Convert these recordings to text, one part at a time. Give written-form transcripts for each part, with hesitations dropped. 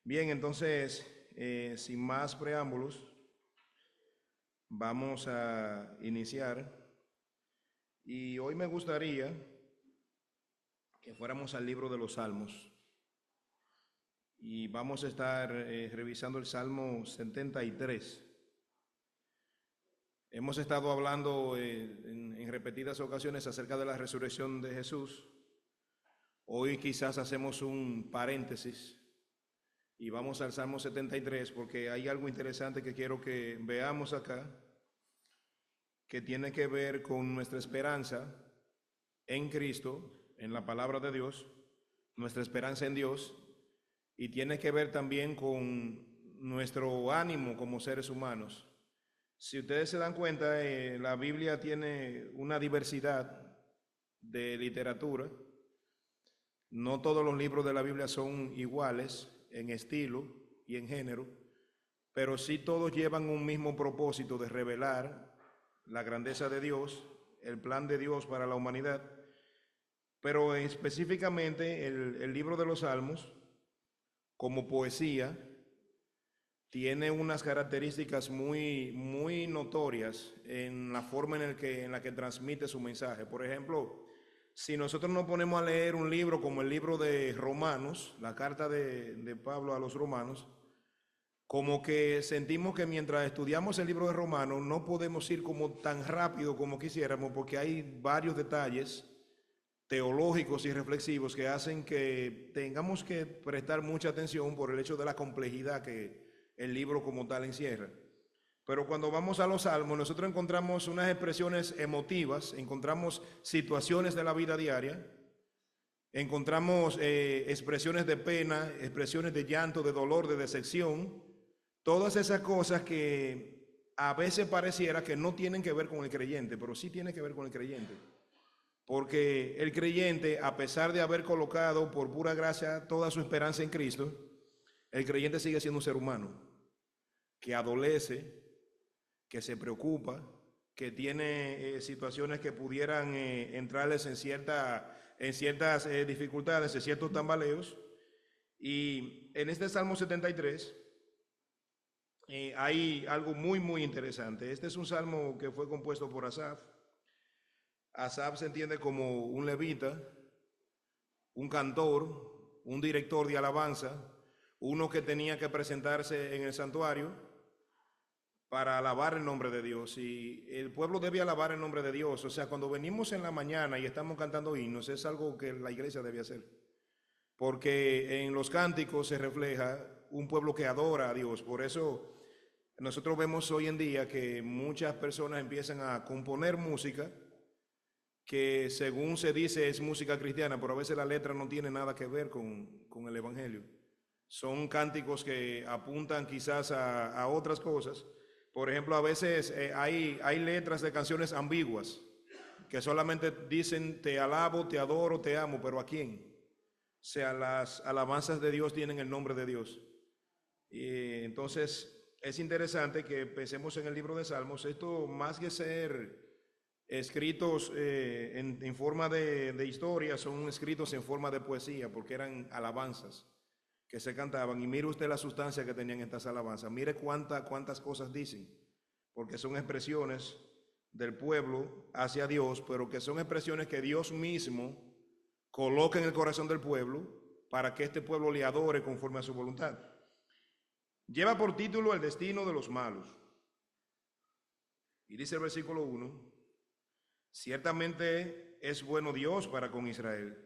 Bien, entonces, sin más preámbulos, vamos a iniciar. Y hoy me gustaría que fuéramos al libro de los Salmos. Y vamos a estar revisando el Salmo 73. Hemos estado hablando en repetidas ocasiones acerca de la resurrección de Jesús. Hoy quizás hacemos un paréntesis y vamos al Salmo 73 porque hay algo interesante que quiero que veamos acá, que tiene que ver con nuestra esperanza en Cristo, en la palabra de Dios, nuestra esperanza en Dios, y tiene que ver también con nuestro ánimo como seres humanos. Si ustedes se dan cuenta, la Biblia tiene una diversidad de literatura. No todos los libros de la Biblia son iguales en estilo y en género, pero sí todos llevan un mismo propósito de revelar la grandeza de Dios, el plan de Dios para la humanidad. Pero específicamente el libro de los Salmos, como poesía, tiene unas características muy notorias en la forma en la que transmite su mensaje. Por ejemplo, si nosotros nos ponemos a leer un libro como el libro de Romanos, la carta de Pablo a los romanos, como que sentimos que mientras estudiamos el libro de Romanos no podemos ir como tan rápido como quisiéramos, porque hay varios detalles teológicos y reflexivos que hacen que tengamos que prestar mucha atención por el hecho de la complejidad que el libro como tal encierra. Pero cuando vamos a los salmos, nosotros encontramos unas expresiones emotivas, encontramos situaciones de la vida diaria, encontramos expresiones de pena, expresiones de llanto, de dolor, de decepción, todas esas cosas que a veces pareciera que no tienen que ver con el creyente, pero sí tienen que ver con el creyente. Porque el creyente, a pesar de haber colocado por pura gracia toda su esperanza en Cristo, el creyente sigue siendo un ser humano que adolece, que se preocupa, que tiene situaciones que pudieran entrarles en ciertas dificultades, en ciertos tambaleos. Y en este Salmo 73 hay algo muy interesante. Este es un salmo que fue compuesto por Asaf. Asaf se entiende como un levita, un cantor, un director de alabanza, uno que tenía que presentarse en el santuario para alabar el nombre de Dios. Y el pueblo debe alabar el nombre de Dios. O sea, cuando venimos en la mañana y estamos cantando himnos, es algo que la iglesia debe hacer. Porque en los cánticos se refleja un pueblo que adora a Dios. Por eso nosotros vemos hoy en día que muchas personas empiezan a componer música que según se dice es música cristiana, pero a veces la letra no tiene nada que ver con el Evangelio. Son cánticos que apuntan quizás a otras cosas. Por ejemplo, a veces hay letras de canciones ambiguas que solamente dicen te alabo, te adoro, te amo, pero ¿a quién? O sea, las alabanzas de Dios tienen el nombre de Dios. Y entonces es interesante que pensemos en el libro de Salmos. Esto más que ser escritos en forma de historia, son escritos en forma de poesía, porque eran alabanzas que se cantaban. Y mire usted la sustancia que tenían estas alabanzas. Mire cuántas cosas dicen, porque son expresiones del pueblo hacia Dios, pero que son expresiones que Dios mismo coloca en el corazón del pueblo para que este pueblo le adore conforme a su voluntad. Lleva por título El destino de los malos. Y dice el versículo 1: ciertamente es bueno Dios para con Israel,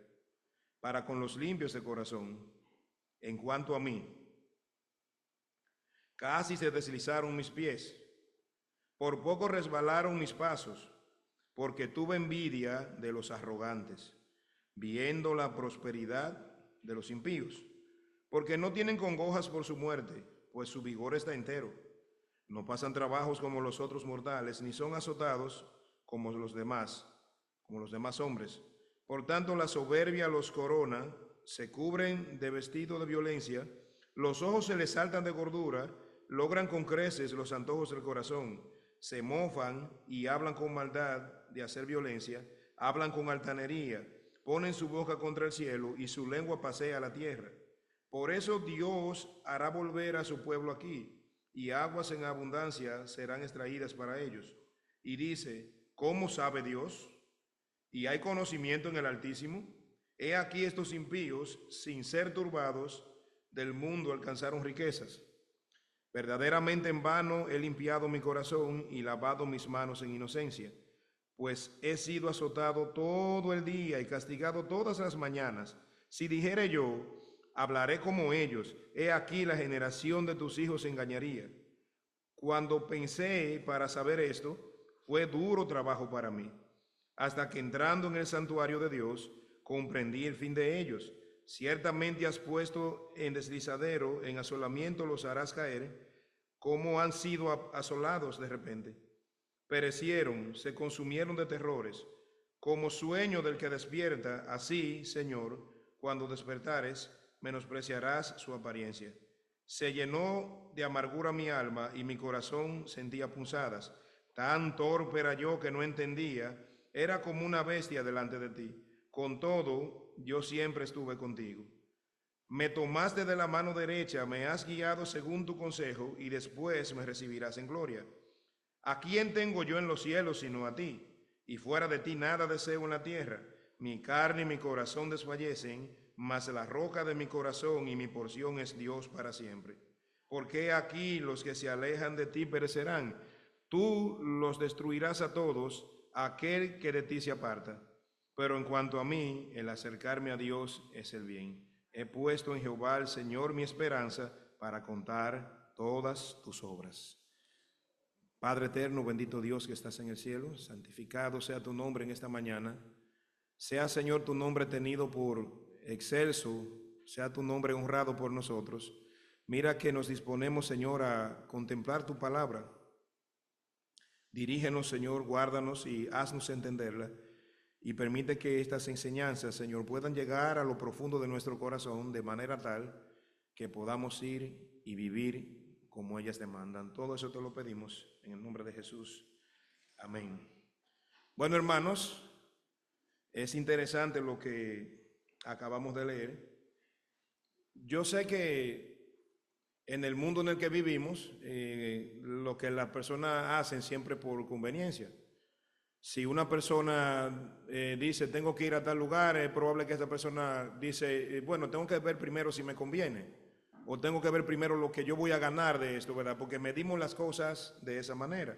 para con los limpios de corazón. En cuanto a mí, casi se deslizaron mis pies, por poco resbalaron mis pasos, porque tuve envidia de los arrogantes, viendo la prosperidad de los impíos, porque no tienen congojas por su muerte, pues su vigor está entero. No pasan trabajos como los otros mortales, ni son azotados como los demás hombres. Por tanto, la soberbia los corona, se cubren de vestido de violencia, los ojos se les saltan de gordura, logran con creces los antojos del corazón, se mofan y hablan con maldad de hacer violencia, hablan con altanería, ponen su boca contra el cielo y su lengua pasea la tierra. Por eso Dios hará volver a su pueblo aquí, y aguas en abundancia serán extraídas para ellos. Y dice, ¿cómo sabe Dios? ¿Y hay conocimiento en el Altísimo? He aquí estos impíos, sin ser turbados del mundo, alcanzaron riquezas. Verdaderamente en vano he limpiado mi corazón y lavado mis manos en inocencia, pues he sido azotado todo el día y castigado todas las mañanas. Si dijere yo, hablaré como ellos, he aquí la generación de tus hijos engañaría. Cuando pensé para saber esto, fue duro trabajo para mí, hasta que entrando en el santuario de Dios, comprendí el fin de ellos. Ciertamente has puesto en deslizadero, en asolamiento los harás caer, como han sido asolados de repente. Perecieron, se consumieron de terrores, como sueño del que despierta, así, Señor, cuando despertares, menospreciarás su apariencia. Se llenó de amargura mi alma y mi corazón sentía punzadas. Tan torpe era yo que no entendía, era como una bestia delante de ti. Con todo, yo siempre estuve contigo. Me tomaste de la mano derecha, me has guiado según tu consejo, y después me recibirás en gloria. ¿A quién tengo yo en los cielos sino a ti? Y fuera de ti nada deseo en la tierra. Mi carne y mi corazón desfallecen, mas la roca de mi corazón y mi porción es Dios para siempre. Porque aquí los que se alejan de ti perecerán. Tú los destruirás a todos, aquel que de ti se aparta. Pero en cuanto a mí, el acercarme a Dios es el bien. He puesto en Jehová el Señor mi esperanza para contar todas tus obras. Padre eterno, bendito Dios que estás en el cielo, santificado sea tu nombre en esta mañana. Sea, Señor, tu nombre tenido por excelso, sea tu nombre honrado por nosotros. Mira que nos disponemos, Señor, a contemplar tu palabra. Dirígenos, Señor, guárdanos y haznos entenderla. Y permite que estas enseñanzas, Señor, puedan llegar a lo profundo de nuestro corazón de manera tal que podamos ir y vivir como ellas demandan. Todo eso te lo pedimos en el nombre de Jesús. Amén. Bueno, hermanos, es interesante lo que acabamos de leer. Yo sé que en el mundo en el que vivimos, lo que las personas hacen siempre por conveniencia. Si una persona dice, tengo que ir a tal lugar, es probable que esta persona dice, bueno, tengo que ver primero si me conviene, o tengo que ver primero lo que yo voy a ganar de esto, ¿verdad? Porque medimos las cosas de esa manera.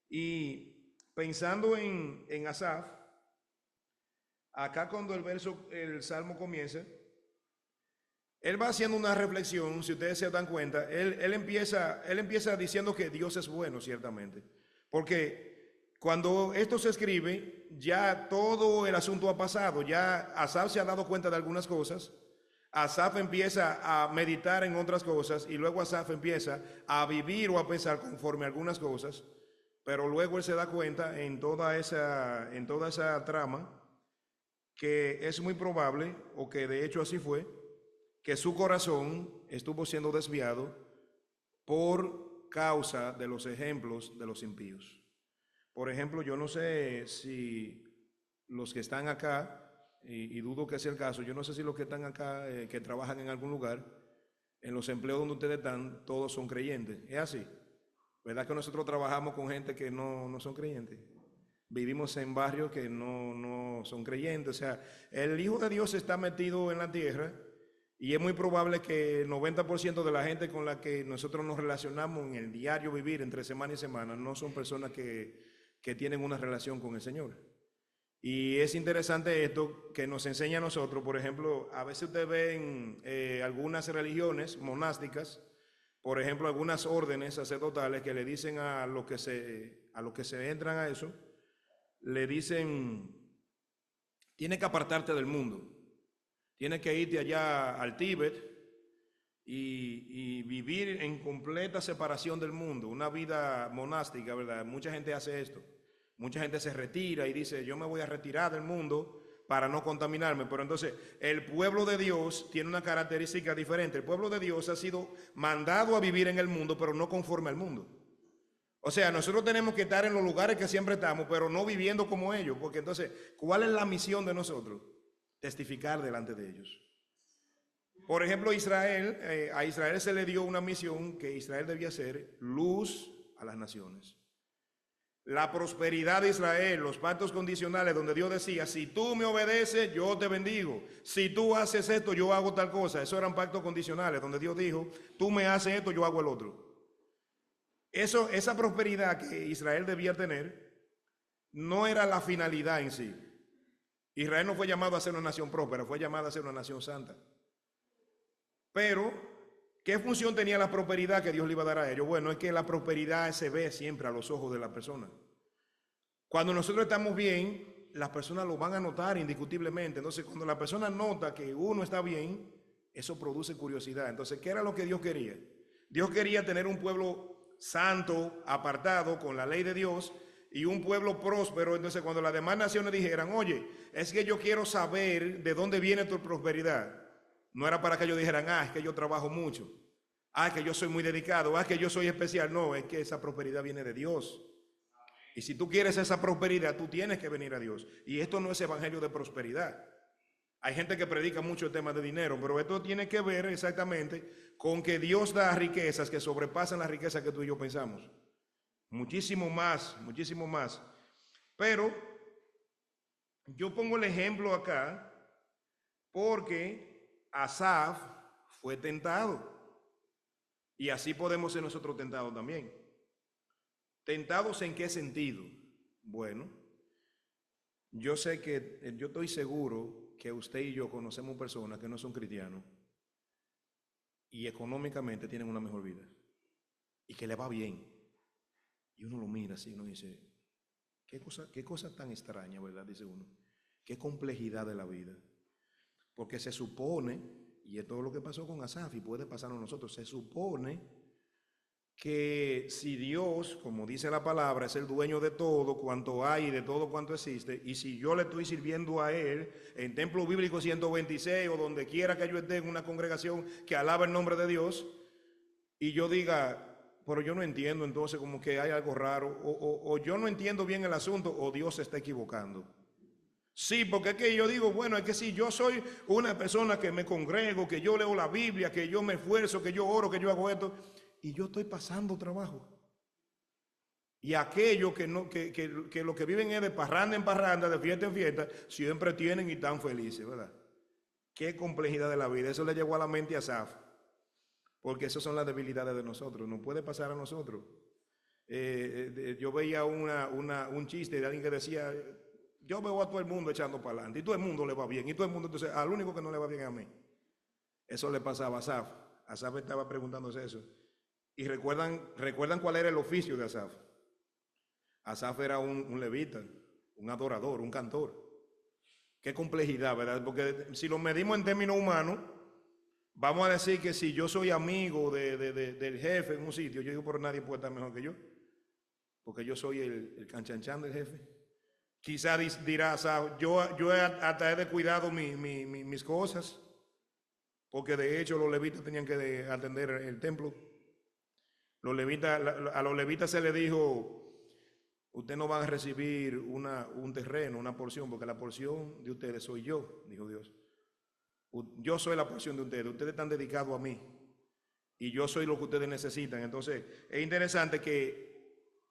Y pensando en Asaf, acá cuando el Salmo comienza, él va haciendo una reflexión, si ustedes se dan cuenta, él empieza diciendo que Dios es bueno, ciertamente, porque cuando esto se escribe, ya todo el asunto ha pasado, ya Asaf se ha dado cuenta de algunas cosas, Asaf empieza a meditar en otras cosas y luego Asaf empieza a vivir o a pensar conforme a algunas cosas, pero luego él se da cuenta en toda esa trama que es muy probable, o que de hecho así fue, que su corazón estuvo siendo desviado por causa de los ejemplos de los impíos. Por ejemplo, yo no sé si los que están acá, y dudo que sea el caso, yo no sé si los que están acá, que trabajan en algún lugar, en los empleos donde ustedes están, todos son creyentes. Es así. ¿Verdad que nosotros trabajamos con gente que no son creyentes? Vivimos en barrios que no son creyentes. O sea, el Hijo de Dios está metido en la tierra y es muy probable que el 90% de la gente con la que nosotros nos relacionamos en el diario vivir entre semana y semana no son personas que tienen una relación con el Señor. Y es interesante esto que nos enseña a nosotros. Por ejemplo, a veces ustedes ven algunas religiones monásticas, por ejemplo, algunas órdenes sacerdotales que le dicen a los que se entran a eso, le dicen, tienes que apartarte del mundo, tienes que irte allá al Tíbet y vivir en completa separación del mundo, una vida monástica, ¿verdad? Mucha gente hace esto. Mucha gente se retira y dice, yo me voy a retirar del mundo para no contaminarme. Pero entonces, el pueblo de Dios tiene una característica diferente. El pueblo de Dios ha sido mandado a vivir en el mundo, pero no conforme al mundo. O sea, nosotros tenemos que estar en los lugares que siempre estamos, pero no viviendo como ellos, porque entonces, ¿cuál es la misión de nosotros? Testificar delante de ellos. Por ejemplo, Israel, a Israel se le dio una misión que Israel debía ser luz a las naciones. La prosperidad de Israel, los pactos condicionales donde Dios decía, si tú me obedeces, yo te bendigo. Si tú haces esto, yo hago tal cosa. Esos eran pactos condicionales donde Dios dijo, tú me haces esto, yo hago el otro. Esa prosperidad que Israel debía tener no era la finalidad en sí. Israel no fue llamado a ser una nación próspera, fue llamado a ser una nación santa. Pero, ¿qué función tenía la prosperidad que Dios le iba a dar a ellos? Bueno, es que la prosperidad se ve siempre a los ojos de la persona. Cuando nosotros estamos bien, las personas lo van a notar indiscutiblemente. Entonces, cuando la persona nota que uno está bien, eso produce curiosidad. Entonces, ¿qué era lo que Dios quería? Dios quería tener un pueblo santo, apartado, con la ley de Dios, y un pueblo próspero. Entonces, cuando las demás naciones dijeran, oye, es que yo quiero saber de dónde viene tu prosperidad, no era para que ellos dijeran, es que yo trabajo mucho, es que yo soy muy dedicado, es que yo soy especial. No, es que esa prosperidad viene de Dios. Y si tú quieres esa prosperidad, tú tienes que venir a Dios. Y esto no es evangelio de prosperidad. Hay gente que predica mucho el tema de dinero, pero esto tiene que ver exactamente con que Dios da riquezas que sobrepasan las riquezas que tú y yo pensamos. Muchísimo más, muchísimo más. Pero yo pongo el ejemplo acá porque Asaf fue tentado. Y así podemos ser nosotros tentados también. ¿Tentados en qué sentido? Bueno, yo estoy seguro que usted y yo conocemos personas que no son cristianos y económicamente tienen una mejor vida y que le va bien. Y uno lo mira así y uno dice, qué cosa tan extraña, ¿verdad? Dice uno, qué complejidad de la vida. Porque se supone, y es todo lo que pasó con Asaf y puede pasarnos a nosotros, se supone que si Dios, como dice la palabra, es el dueño de todo cuanto hay y de todo cuanto existe, y si yo le estoy sirviendo a Él en Templo Bíblico 126 o donde quiera que yo esté en una congregación que alaba el nombre de Dios, y yo diga, pero yo no entiendo, entonces como que hay algo raro, o yo no entiendo bien el asunto, o Dios se está equivocando. Sí, porque es que yo digo, bueno, es que si yo soy una persona que me congrego, que yo leo la Biblia, que yo me esfuerzo, que yo oro, que yo hago esto, y yo estoy pasando trabajo. Y aquellos que lo que viven es de parranda en parranda, de fiesta en fiesta, siempre tienen y están felices, ¿verdad? Qué complejidad de la vida. Eso le llegó a la mente a Asaf, porque esas son las debilidades de nosotros, no puede pasar a nosotros. Yo veía un chiste de alguien que decía, yo veo a todo el mundo echando para adelante y todo el mundo le va bien y todo el mundo, entonces al único que no le va bien a mí. Eso le pasaba a Asaf. Asaf estaba preguntándose eso. Y recuerdan cuál era el oficio de Asaf. Asaf era un levita, un adorador, un cantor. Qué complejidad, ¿verdad? Porque si lo medimos en términos humanos, vamos a decir que si yo soy amigo del jefe en un sitio, yo digo, pero nadie puede estar mejor que yo, porque yo soy el canchanchan del jefe. Quizá dirás, yo hasta he descuidado mis cosas, porque de hecho los levitas tenían que atender el templo. A los levitas se les dijo, ustedes no van a recibir un terreno, una porción, porque la porción de ustedes soy yo, dijo Dios. Yo soy la porción de ustedes están dedicados a mí, y yo soy lo que ustedes necesitan. Entonces, es interesante que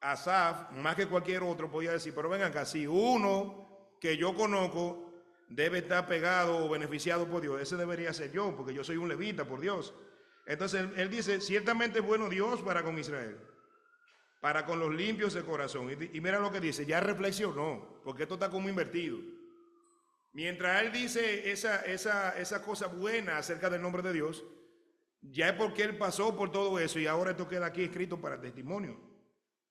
Asaf, más que cualquier otro, podía decir, pero ven acá, si uno que yo conozco debe estar pegado o beneficiado por Dios, ese debería ser yo, porque yo soy un levita, por Dios. Entonces él dice, ciertamente es bueno Dios para con Israel, para con los limpios de corazón. Y mira lo que dice, ya reflexionó, porque esto está como invertido. Mientras él dice esa cosa buena acerca del nombre de Dios, ya es porque él pasó por todo eso y ahora esto queda aquí escrito para testimonio.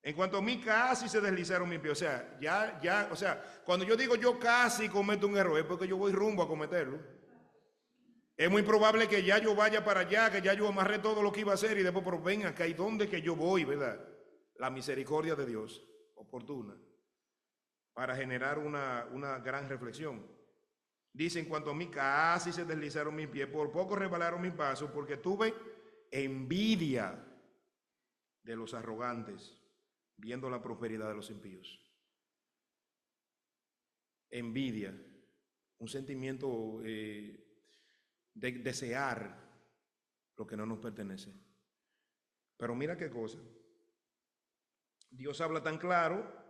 En cuanto a mí, casi se deslizaron mis pies. O sea, o sea, cuando yo digo yo casi cometo un error, es porque yo voy rumbo a cometerlo. Es muy probable que ya yo vaya para allá, que ya yo amarré todo lo que iba a hacer y después, pero ven acá, ¿y dónde que yo voy, verdad? La misericordia de Dios, oportuna, para generar una gran reflexión. Dice, en cuanto a mí, casi se deslizaron mis pies, por poco resbalaron mis pasos, porque tuve envidia de los arrogantes. viendo la prosperidad de los impíos. Envidia, un sentimiento de desear lo que no nos pertenece. Pero mira qué cosa. Dios habla tan claro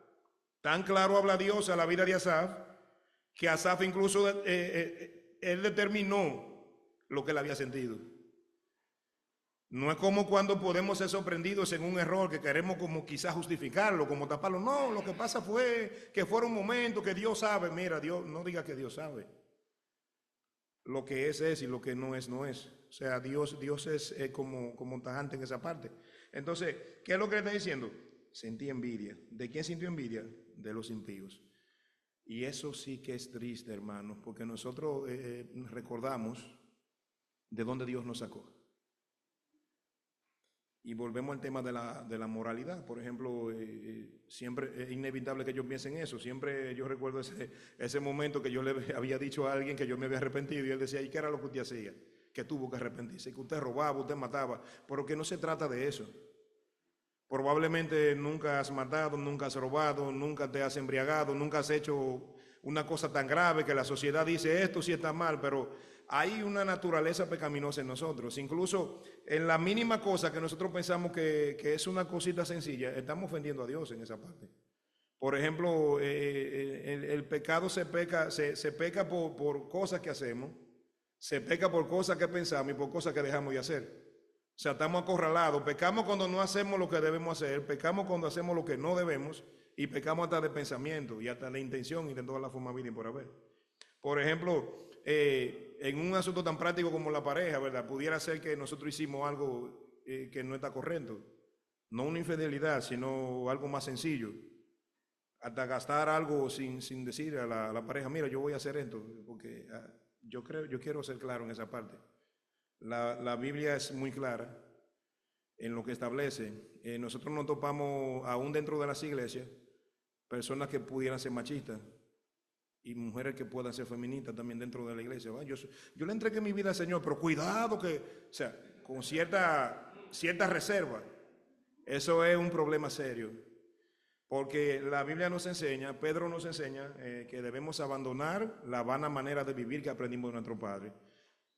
habla Dios a la vida de Asaf, que Asaf incluso él determinó lo que él había sentido. No es como cuando podemos ser sorprendidos en un error que queremos como quizás justificarlo, como taparlo. No, lo que pasa fue que fueron momentos que Dios sabe. Mira, Dios, no diga que Dios sabe. Lo que es y lo que no es, no es. O sea, Dios es como tajante en esa parte. Entonces, ¿qué es lo que le está diciendo? Sentí envidia. ¿De quién sintió envidia? De los impíos. Y eso sí que es triste, hermanos, porque nosotros recordamos de dónde Dios nos sacó. Y volvemos al tema de la moralidad. Por ejemplo, siempre es inevitable que yo piense en eso. Siempre yo recuerdo ese momento que yo le había dicho a alguien que yo me había arrepentido y él decía, ¿y qué era lo que usted hacía? Que tuvo que arrepentirse, que usted robaba, usted mataba, pero que no se trata de eso. Probablemente nunca has matado, nunca has robado, nunca te has embriagado, nunca has hecho una cosa tan grave que la sociedad dice esto sí está mal, pero hay una naturaleza pecaminosa en nosotros. Incluso en la mínima cosa que nosotros pensamos que es una cosita sencilla, estamos ofendiendo a Dios en esa parte. Por ejemplo, el pecado se peca por cosas que hacemos, se peca por cosas que pensamos y por cosas que dejamos de hacer. O sea, estamos acorralados. Pecamos cuando no hacemos lo que debemos hacer, pecamos cuando hacemos lo que no debemos y pecamos hasta de pensamiento y hasta de intención y de todas las formas vida y por haber. Por ejemplo, en un asunto tan práctico como la pareja, ¿verdad? Pudiera ser que nosotros hicimos algo que no está correcto. No una infidelidad, sino algo más sencillo. Hasta gastar algo sin decir a la pareja, mira, yo voy a hacer esto, porque yo quiero ser claro en esa parte. La Biblia es muy clara en lo que establece. Nosotros nos topamos, aún dentro de las iglesias, personas que pudieran ser machistas y mujeres que puedan ser feministas también dentro de la iglesia. Yo le entregué mi vida al Señor, pero cuidado o sea, con cierta reserva. Eso es un problema serio, porque la Biblia nos enseña, Pedro nos enseña que debemos abandonar la vana manera de vivir que aprendimos de nuestro Padre.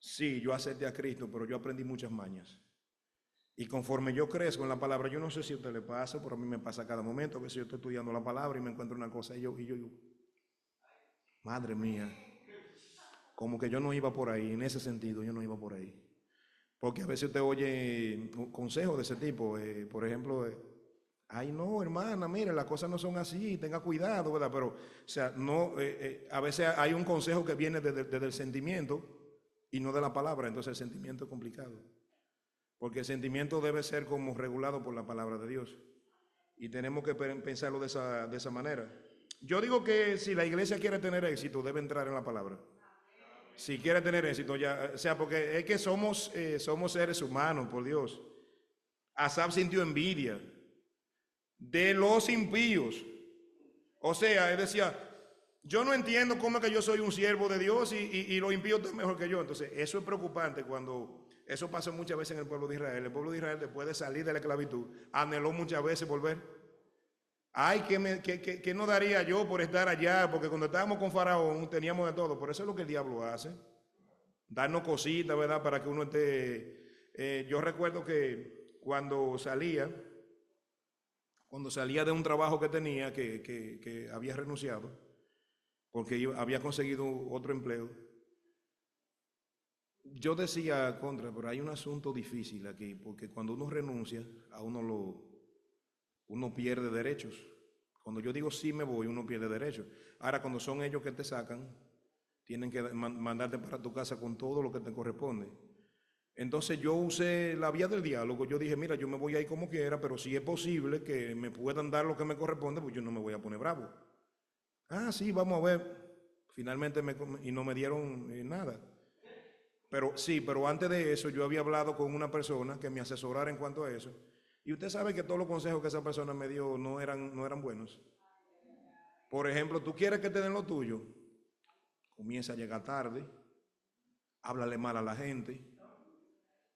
Sí, yo acepté a Cristo, pero yo aprendí muchas mañas. Y conforme yo crezco en la palabra, yo no sé si a usted le pasa, pero a mí me pasa cada momento. A veces yo estoy estudiando la palabra y me encuentro una cosa y yo, madre mía, como que yo no iba por ahí, en ese sentido yo no iba por ahí. Porque a veces usted oye consejos de ese tipo, por ejemplo, ay no, hermana, mire, las cosas no son así, tenga cuidado, ¿verdad? Pero, o sea, no, a veces hay un consejo que viene desde el sentimiento y no de la palabra, entonces el sentimiento es complicado. Porque el sentimiento debe ser como regulado por la palabra de Dios. Y tenemos que pensarlo de esa manera. Yo digo que si la iglesia quiere tener éxito, debe entrar en la palabra. Si quiere tener éxito, ya, o sea, porque es que somos seres humanos, por Dios. Asaf sintió envidia de los impíos. O sea, él decía, yo no entiendo cómo es que yo soy un siervo de Dios y los impíos están mejor que yo. Entonces, eso es preocupante cuando eso pasó muchas veces en el pueblo de Israel. El pueblo de Israel, después de salir de la esclavitud, anheló muchas veces volver. Ay, ¿qué no daría yo por estar allá? Porque cuando estábamos con Faraón teníamos de todo. Por eso es lo que el diablo hace. Darnos cositas, ¿verdad? Para que uno esté... yo recuerdo que cuando salía de un trabajo que tenía, que había renunciado, porque había conseguido otro empleo, yo decía contra, pero hay un asunto difícil aquí, porque cuando uno renuncia, a uno pierde derechos. Cuando yo digo sí me voy, uno pierde derechos. Ahora, cuando son ellos que te sacan, tienen que mandarte para tu casa con todo lo que te corresponde. Entonces yo usé la vía del diálogo. Yo dije, mira, yo me voy a ir como quiera, pero si es posible que me puedan dar lo que me corresponde, pues yo no me voy a poner bravo. Ah, sí, vamos a ver. Finalmente y no me dieron nada. Pero antes de eso yo había hablado con una persona que me asesorara en cuanto a eso. Y usted sabe que todos los consejos que esa persona me dio no eran buenos. Por ejemplo, tú quieres que te den lo tuyo, comienza a llegar tarde, háblale mal a la gente,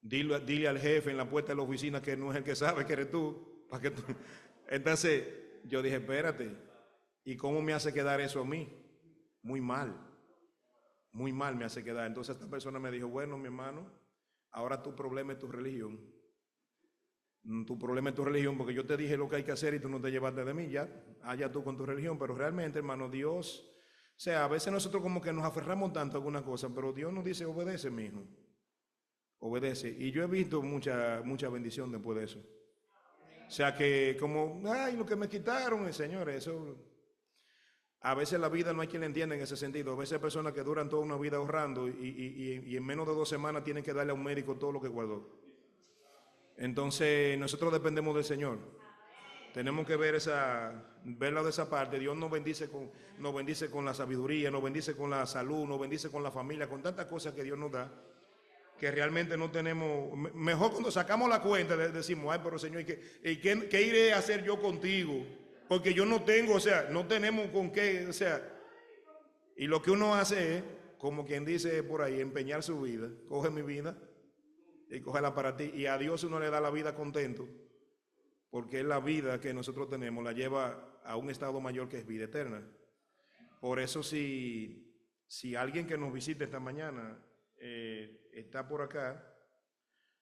dile al jefe en la puerta de la oficina que no es el que sabe que eres tú, para que tú Entonces yo dije, espérate, ¿y cómo me hace quedar eso a mí? Muy mal me hace quedar. Entonces esta persona me dijo, bueno, mi hermano, ahora tu problema es tu religión. Tu problema es tu religión, porque yo te dije lo que hay que hacer y tú no te llevaste de mí, ya, allá tú con tu religión. Pero realmente, hermano, Dios, o sea, a veces nosotros como que nos aferramos tanto a alguna cosa, pero Dios nos dice, obedece, mi hijo, obedece. Y yo he visto mucha bendición después de eso. O sea que como, ay, lo que me quitaron, señores, eso, a veces la vida no hay quien le entienda en ese sentido. A veces hay personas que duran toda una vida ahorrando y en menos de 2 semanas tienen que darle a un médico todo lo que guardó. Entonces nosotros dependemos del Señor. Tenemos que verla de esa parte. Dios nos bendice con la sabiduría, nos bendice con la salud, nos bendice con la familia, con tantas cosas que Dios nos da, que realmente no tenemos. Mejor cuando sacamos la cuenta, decimos, ay, pero Señor, ¿qué iré a hacer yo contigo? Porque yo no tengo, o sea, no tenemos con qué, o sea, y lo que uno hace es, como quien dice por ahí, empeñar su vida. Coge mi vida y cógela para ti. Y a Dios uno le da la vida contento, porque es la vida que nosotros tenemos, la lleva a un estado mayor que es vida eterna. Por eso si alguien que nos visite esta mañana está por acá,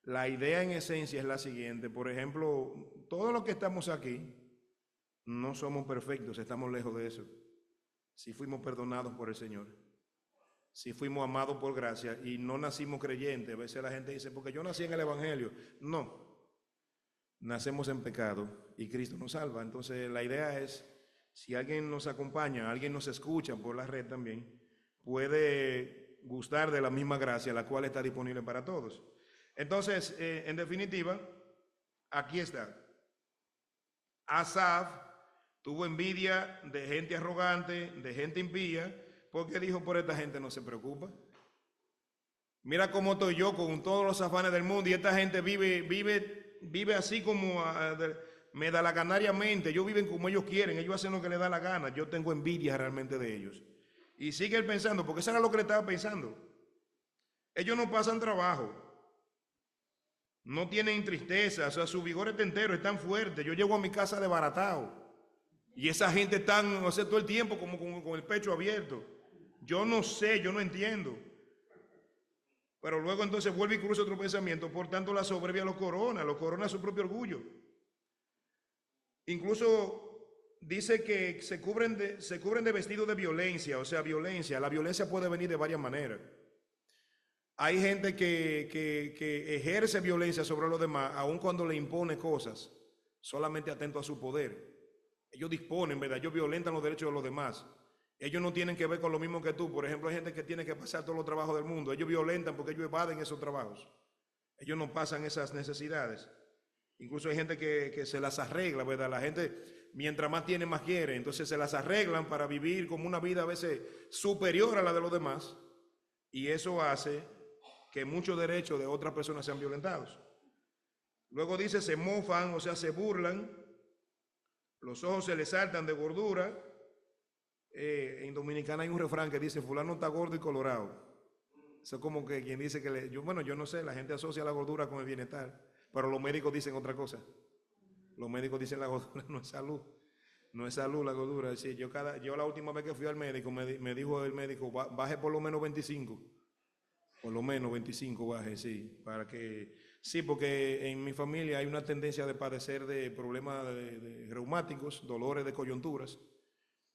la idea en esencia es la siguiente. Por ejemplo, todos los que estamos aquí no somos perfectos, estamos lejos de eso. Si fuimos perdonados por el Señor, si fuimos amados por gracia y no nacimos creyentes. A veces la gente dice, porque yo nací en el Evangelio. No, nacemos en pecado y Cristo nos salva. Entonces la idea es, si alguien nos acompaña, alguien nos escucha por la red también, puede gustar de la misma gracia, la cual está disponible para todos. Entonces, en definitiva, aquí está. Asaf tuvo envidia de gente arrogante, de gente impía, porque dijo, por esta gente no se preocupa. Mira cómo estoy yo con todos los afanes del mundo y esta gente vive así como me da la ganariamente. Ellos viven como ellos quieren, ellos hacen lo que les da la gana. Yo tengo envidia realmente de ellos. Y sigue él pensando, porque eso era lo que le estaba pensando. Ellos no pasan trabajo, no tienen tristeza, o sea, su vigor es entero, están fuertes. Yo llego a mi casa desbaratado y esa gente está, o sea, todo el tiempo como con el pecho abierto. Yo no sé, yo no entiendo. Pero luego entonces vuelve y cruza otro pensamiento. Por tanto, la soberbia lo corona su propio orgullo. Incluso dice que se cubren de vestido de violencia, o sea, violencia. La violencia puede venir de varias maneras. Hay gente que ejerce violencia sobre los demás, aun cuando le impone cosas, solamente atento a su poder. Ellos disponen, ¿verdad? Ellos violentan los derechos de los demás. Ellos no tienen que ver con lo mismo que tú. Por ejemplo, hay gente que tiene que pasar todos los trabajos del mundo. Ellos violentan porque ellos evaden esos trabajos. Ellos no pasan esas necesidades. Incluso hay gente que se las arregla, ¿verdad? La gente, mientras más tiene, más quiere. Entonces se las arreglan para vivir como una vida a veces superior a la de los demás. Y eso hace que muchos derechos de otras personas sean violentados. Luego dice, se mofan, o sea, se burlan. Los ojos se les saltan de gordura. En Dominicana hay un refrán que dice, fulano está gordo y colorado. Eso es como que quien dice que yo no sé, la gente asocia la gordura con el bienestar, pero los médicos dicen otra cosa. Los médicos dicen la gordura no es salud. No es salud la gordura. Sí, yo la última vez que fui al médico, me dijo el médico, baje por lo menos 25. Por lo menos 25 baje, sí. Sí, porque en mi familia hay una tendencia de padecer de problemas de reumáticos, dolores de coyunturas.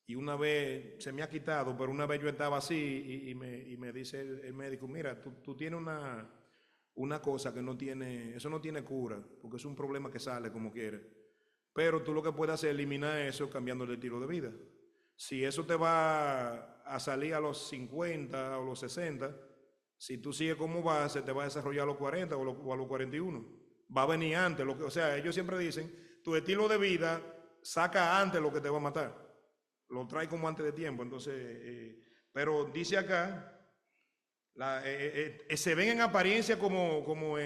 Y una vez se me ha quitado, pero una vez yo estaba así y me dice el médico, mira, tú tienes una cosa que eso no tiene cura, porque es un problema que sale como quiere. Pero tú lo que puedes hacer es eliminar eso cambiando el estilo de vida. Si eso te va a salir a los 50 o los 60, si tú sigues como va, se te va a desarrollar a los 40 o a los 41. Va a venir antes, o sea, ellos siempre dicen, tu estilo de vida saca antes lo que te va a matar. Lo trae como antes de tiempo, entonces, pero dice acá, se ven en apariencia como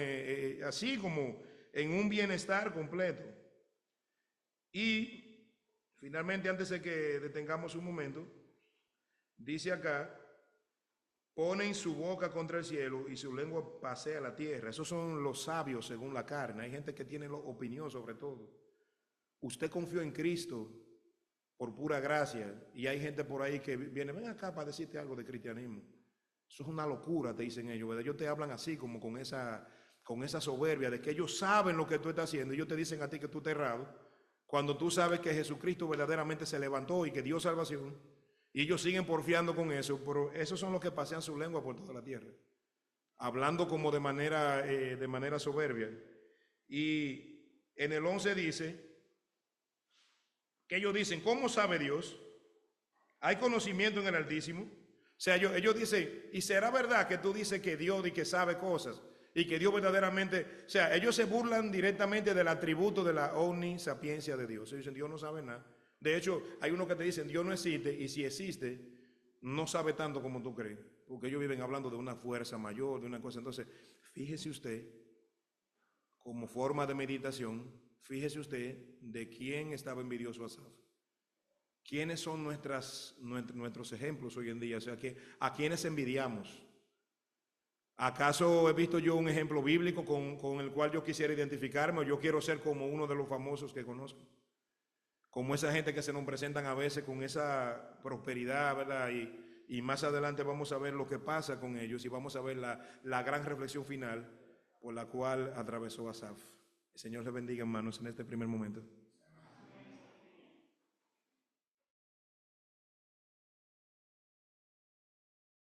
así, como en un bienestar completo. Y finalmente, antes de que detengamos un momento, dice acá, ponen su boca contra el cielo y su lengua pasea la tierra. Esos son los sabios según la carne. Hay gente que tiene opinión sobre todo. usted confió en Cristo por pura gracia y hay gente por ahí que viene, ven acá para decirte algo de cristianismo. Eso es una locura, te dicen ellos, ¿verdad? Ellos te hablan así, como con esa soberbia de que ellos saben lo que tú estás haciendo y ellos te dicen a ti que tú estás errado, cuando tú sabes que Jesucristo verdaderamente se levantó y que dio salvación, y ellos siguen porfiando con eso, pero esos son los que pasean su lengua por toda la tierra, hablando como de manera soberbia. Y en el 11 dice que ellos dicen, ¿cómo sabe Dios? ¿Hay conocimiento en el Altísimo? O sea, ellos dicen, ¿y será verdad que tú dices que Dios y que sabe cosas? Y que Dios verdaderamente, o sea, ellos se burlan directamente del atributo de la omnisapiencia de Dios. Ellos dicen, Dios no sabe nada. De hecho, hay unos que te dicen, Dios no existe, y si existe, no sabe tanto como tú crees. Porque ellos viven hablando de una fuerza mayor, de una cosa. Entonces, fíjese usted, como forma de meditación, fíjese usted de quién estaba envidioso Asaf. ¿Quiénes son nuestros ejemplos hoy en día? O sea, ¿a quiénes envidiamos? ¿Acaso he visto yo un ejemplo bíblico con el cual yo quisiera identificarme o yo quiero ser como uno de los famosos que conozco? Como esa gente que se nos presentan a veces con esa prosperidad, ¿verdad? Y más adelante vamos a ver lo que pasa con ellos y vamos a ver la gran reflexión final por la cual atravesó Asaf. El Señor les bendiga, hermanos, en este primer momento.